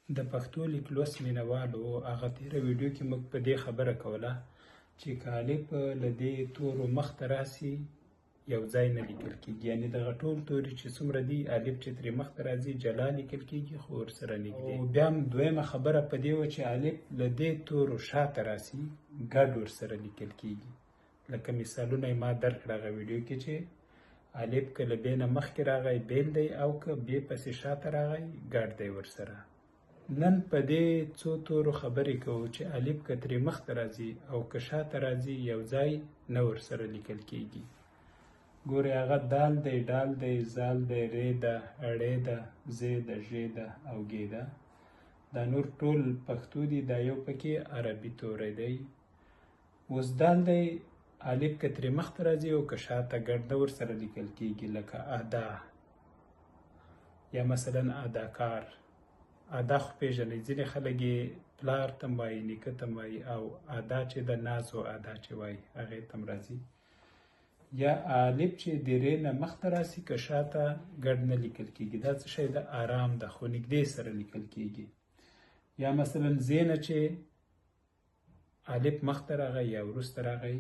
د پښتو لیک لوست مینوالو هغه تېره ویډیو کې موږ په دې خبره کوله چې که الف له دې تورو مخته راسي یو ځای نه لیکل کېږي، یعنې دغه ټول توري چې څومره دي الف چې ترې مخته راځي جلا لیکل کېږي خو ورسره نږدې. او بیا هم دویمه خبره په دې وه چې الف له دې تورو شاته راسي ګډ ورسره لیکل کېږي. لکه مثالونه یې ما درکړه هغه ویډیو کې چې الف که له ب نه مخکې راغی بیل دی او که ب پسې شاته راغی ګډ دی ورسره. نن په دې څو تورو خبرې کوو چې الف که ترې مخته راځي او که شاته راځي یو ځای نه ورسره لیکل کېږي. ګورئ هغه دال دی، ډال دی، زال دی، ری ده، اړې ده، زې ده، ژې ده او ګې ده. دا نور ټول پښتو دي، دا یو پکې عربي توری دی. اوس دال دی، الف که ترې مخته راځي او که شاته ګډ نه ورسره لیکل کېږي، لکه ادا یا مثلا اداکار. ادا خو پېژنئ، ځینې خلک یې پلار ته م وایي، نیکه ته م وایي، او ادا چې د ناز و ادا چې وایي هغې ته م راځي. یا الف چې د ری نه مخته راسي که شاته ګډ نه لیکل کېږي، دا څه شی ده؟ ارام ده خو نږدې سره لیکل کېږي. یا مثلا زې نه چې الف مخته راغی یا وروسته راغی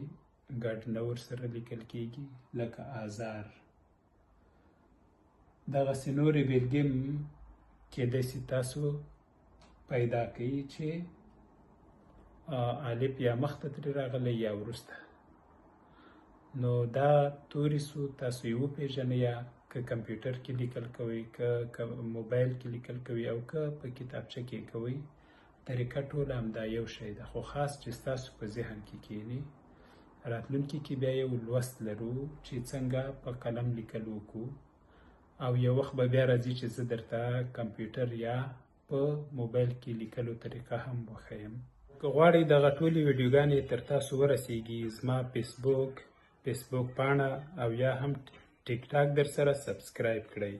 ګډ نه ورسره لیکل کېږي، لکه آزار. دغسې نورې بېلګې هم کېدای شي تاسو پیدا کوي چې الف یا مخته ترې راغلی یا وروسته. نو دا توري سو تاسو یې وپېژنئ، یا که کمپیوټر کې لیکل کوئ، که موبایل کې لیکل کوئ او که په کتابچه کې کوئ، طریقه ټوله همدا یو شی ده، خو خاص چې ستاسو په ذهن کې کښېني. راتلونکي کې بیا یو لوست لرو چې څنګه په قلم لیکل وکړو، او یو وخت به بیا راځي چې زه درته کمپیوټر یا په موبایل کې لیکلو طریقه هم وښیم. که غواړئ دغه ټولې ویډیوګانې تر تاسو ورسیږي، زما فیسبوک پاڼه او یا هم ټیک ټاک در سره سبسکرایب کړئ.